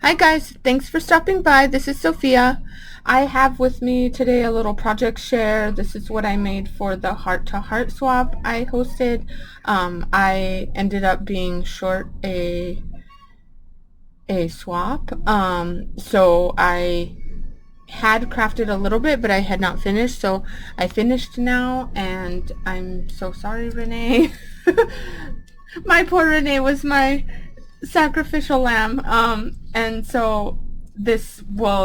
Hi guys, thanks for stopping by. This is Sophia. I have with me today a little project share. This is what I made for the heart to heart swap I hosted. I ended up being short a swap. So I had crafted a little bit, but I had not finished. So I finished now, and I'm so sorry, Renee. My poor Renee was my sacrificial lamb. And so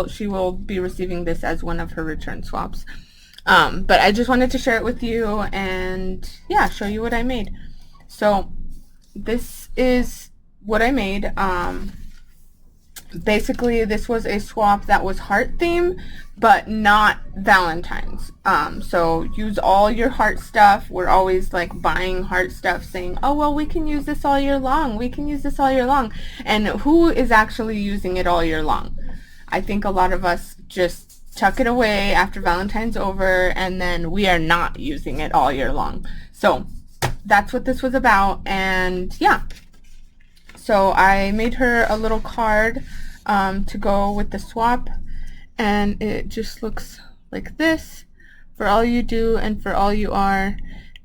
she will be receiving this as one of her return swaps. But I just wanted to share it with you and yeah, show you what I made. So this is what I made. Basically this was a swap that was heart theme but not Valentine's. So use all your heart stuff. We're always like buying heart stuff saying, oh well, we can use this all year long, we can use this all year long. And who is actually using it all year long? I think a lot of us just tuck it away after Valentine's over, and then we are not using it all year long. So that's what this was about. And yeah, so I made her a little card to go with the swap, and it just looks like this: for all you do and for all you are.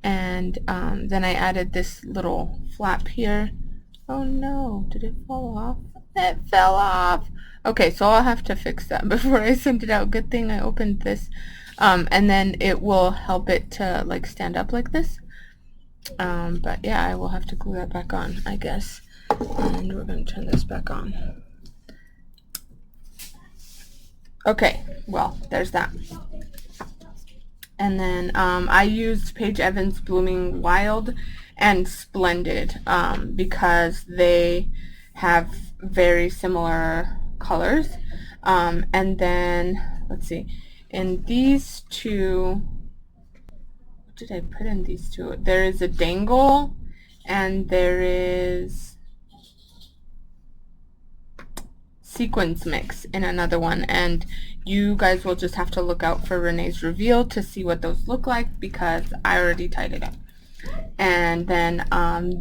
And then I added this little flap here. Oh no, did it fall off? It fell off. Okay, so I'll have to fix that before I send it out. Good thing I opened this. And then it will help it to like stand up like this. But yeah, I will have to glue that back on, I guess. And we're going to turn this back on. Okay, well, there's that. And then I used Paige Evans Blooming Wild and Splendid because they have very similar colors. And then, let's see, in these two, what did I put in these two? There is a Dangle and there is Sequence Mix in another one, and you guys will just have to look out for Renee's reveal to see what those look like because I already tied it up. And then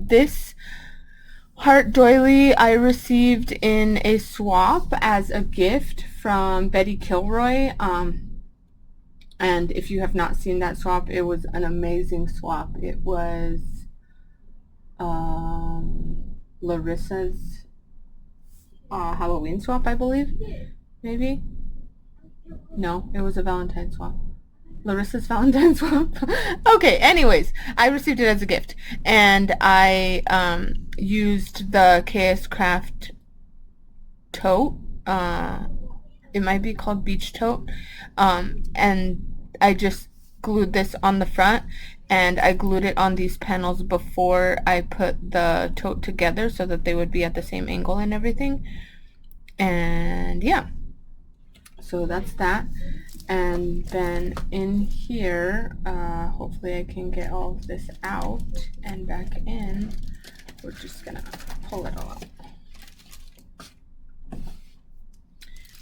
this heart doily I received in a swap as a gift from Betty Kilroy. And if you have not seen that swap, it was an amazing swap. It was Larissa's Halloween swap, I believe. Maybe? No, it was a Valentine swap. Larissa's Valentine swap. Okay, anyways, I received it as a gift, and I used the KS Craft tote. It might be called Beach Tote. And I just glued this on the front, and I glued it on these panels before I put the tote together so that they would be at the same angle and everything. And yeah, so that's that. And then in here, hopefully I can get all of this out and back in. We're just gonna pull it all out.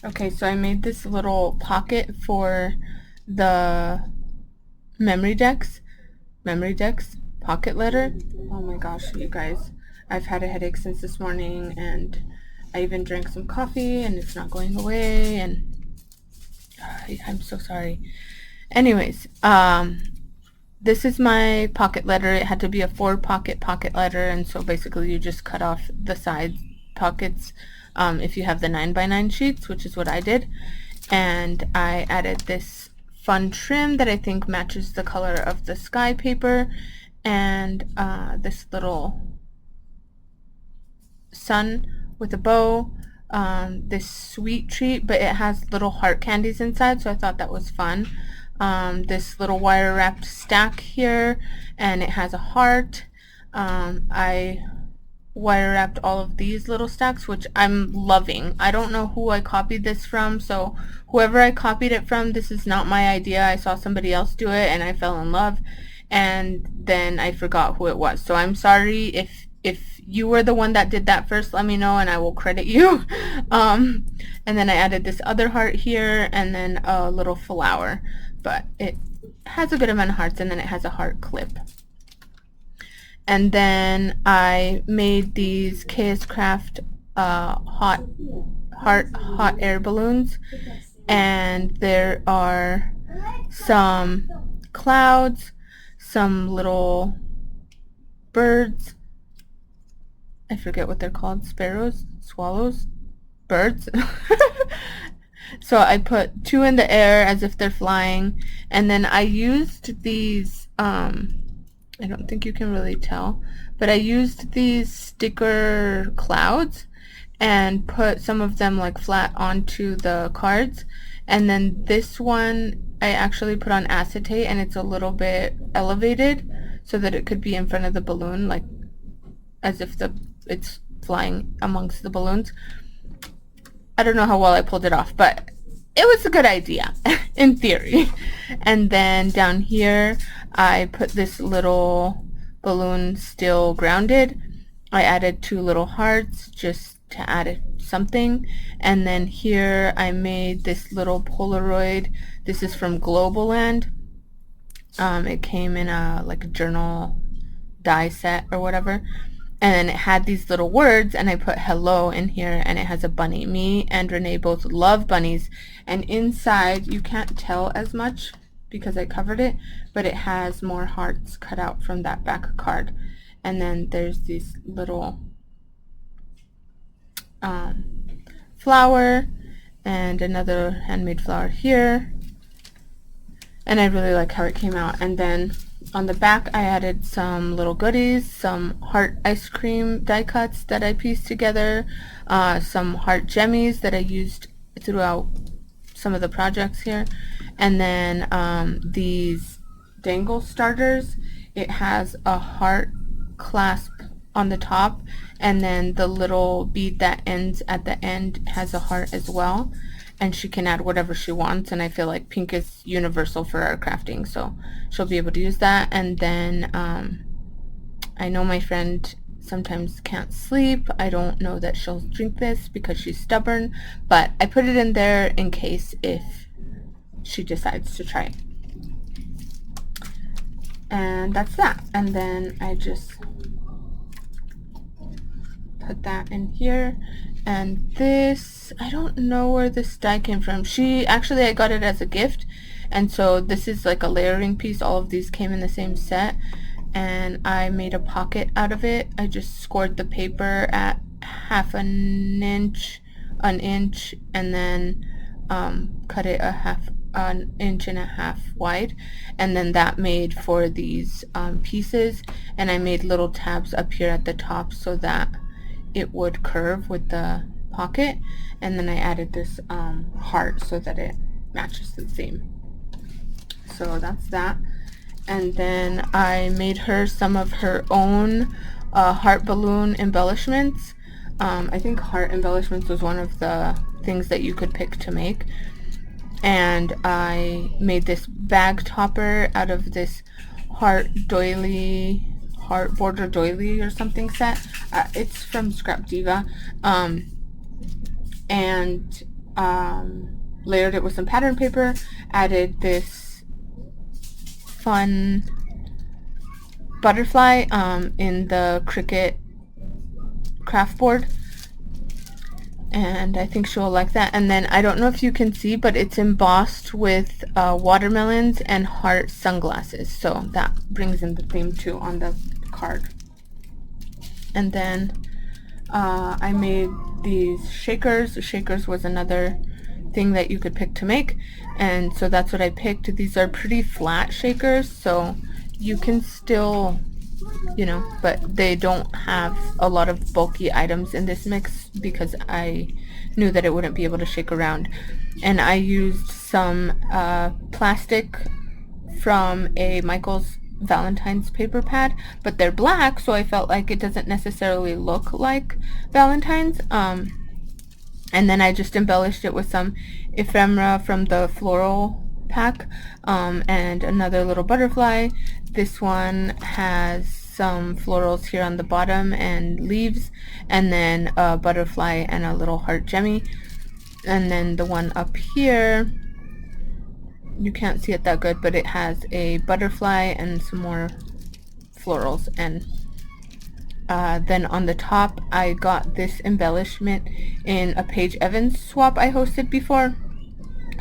Okay, so I made this little pocket for the memory decks pocket letter. Oh my gosh, you guys, I've had a headache since this morning, and I even drank some coffee and it's not going away, and I'm so sorry. Anyways, this is my pocket letter. It had to be a 4-pocket pocket letter, and so basically you just cut off the side pockets if you have the 9x9 sheets, which is what I did. And I added this fun trim that I think matches the color of the sky paper, and this little sun with a bow, this sweet treat, but it has little heart candies inside, so I thought that was fun. This little wire wrapped stack here, and it has a heart. I wire wrapped all of these little stacks, which I'm loving. I don't know who I copied this from, so whoever I copied it from, this is not my idea. I saw somebody else do it and I fell in love, and then I forgot who it was. So I'm sorry if you were the one that did that first, let me know and I will credit you. And then I added this other heart here, and then a little flower, but it has a good amount of hearts, and then it has a heart clip. And then I made these KS Craft hot hot air balloons, and there are some clouds, some little birds. I forget what they're called. Sparrows? Swallows? Birds? So I put 2 in the air as if they're flying, and then I used these, I don't think you can really tell, but I used these sticker clouds and put some of them like flat onto the cards, and then this one I actually put on acetate, and it's a little bit elevated so that it could be in front of the balloon, like as if it's flying amongst the balloons. I don't know how well I pulled it off, but it was a good idea in theory. And then down here I put this little balloon still grounded. I added 2 little hearts just to add something, and then here I made this little Polaroid. This is from Globaland. It came in a like a journal die set or whatever, and it had these little words, and I put hello in here, and it has a bunny. Me and Renee both love bunnies, and inside you can't tell as much because I covered it, but it has more hearts cut out from that back card. And then there's this little flower and another handmade flower here, and I really like how it came out. And then on the back I added some little goodies, some heart ice cream die cuts that I pieced together, some heart jemmies that I used throughout some of the projects here, and then these dangle starters. It has a heart clasp on the top, and then the little bead that ends at the end has a heart as well, and she can add whatever she wants, and I feel like pink is universal for art crafting, so she'll be able to use that. And then I know my friend sometimes can't sleep. I don't know that she'll drink this because she's stubborn, but I put it in there in case if she decides to try it. And that's that. And then I just put that in here. And this, I don't know where this die came from. I got it as a gift, and so this is like a layering piece. All of these came in the same set, and I made a pocket out of it. I just scored the paper at an inch, and then cut it an inch and a half wide, and then that made for these pieces. And I made little tabs up here at the top so that it would curve with the pocket, and then I added this heart so that it matches the theme. So that's that. And then I made her some of her own heart balloon embellishments. I think heart embellishments was one of the things that you could pick to make, and I made this bag topper out of this heart border doily or something set. It's from Scrap Diva, and layered it with some pattern paper, added this fun butterfly in the Cricut craft board, and I think she'll like that. And then I don't know if you can see, but it's embossed with watermelons and heart sunglasses, so that brings in the theme too on the card. And then I made these shakers. Shakers was another thing that you could pick to make, and so that's what I picked. These are pretty flat shakers, so you can still, but they don't have a lot of bulky items in this mix because I knew that it wouldn't be able to shake around. And I used some plastic from a Michaels Valentine's paper pad, but they're black, so I felt like it doesn't necessarily look like Valentine's. And then I just embellished it with some ephemera from the floral pack, and another little butterfly. This one has some florals here on the bottom and leaves, and then a butterfly and a little heart jemmy. And then the one up here, you can't see it that good, but it has a butterfly and some more florals, and Then on the top, I got this embellishment in a Paige Evans swap I hosted before.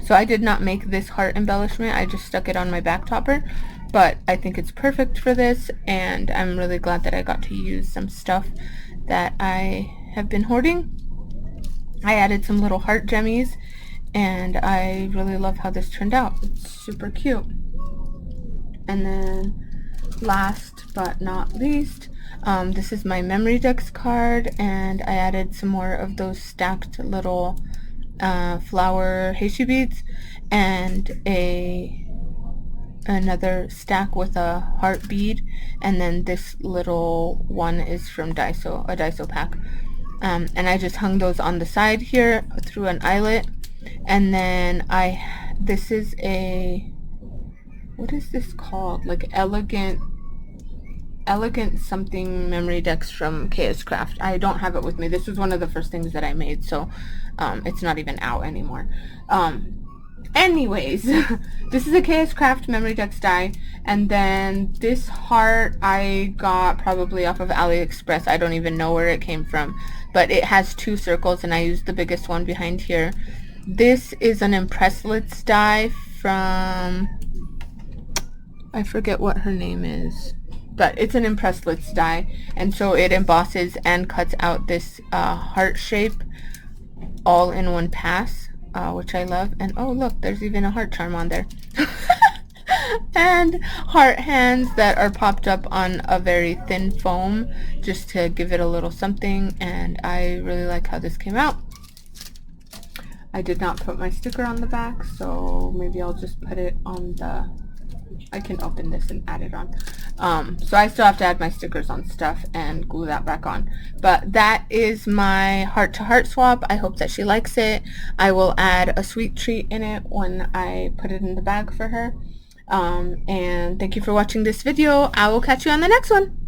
So I did not make this heart embellishment, I just stuck it on my back topper, but I think it's perfect for this, and I'm really glad that I got to use some stuff that I have been hoarding. I added some little heart gemmies, and I really love how this turned out. It's super cute. And then last but not least, this is my Memory Dex card, and I added some more of those stacked little flower heishi beads, and another stack with a heart bead, and then this little one is from Daiso, a Daiso pack. And I just hung those on the side here through an eyelet. And then this is a, what is this called? Like elegant something Memory Dex from KS Craft. I don't have it with me. This was one of the first things that I made, so it's not even out anymore. Anyways, this is a KS Craft Memory Dex die, and then this heart I got probably off of AliExpress. I don't even know where it came from, but it has 2 circles, and I used the biggest one behind here. This is an Impresslitz die from, I forget what her name is, but it's an Impresslitz die, and so it embosses and cuts out this heart shape all in one pass, which I love. And oh look, there's even a heart charm on there. And heart hands that are popped up on a very thin foam just to give it a little something, and I really like how this came out. I did not put my sticker on the back, so maybe I'll just put it on the, I can open this and add it on. So I still have to add my stickers on stuff and glue that back on. But that is my heart to heart swap. I hope that she likes it. I will add a sweet treat in it when I put it in the bag for her. And thank you for watching this video. I will catch you on the next one.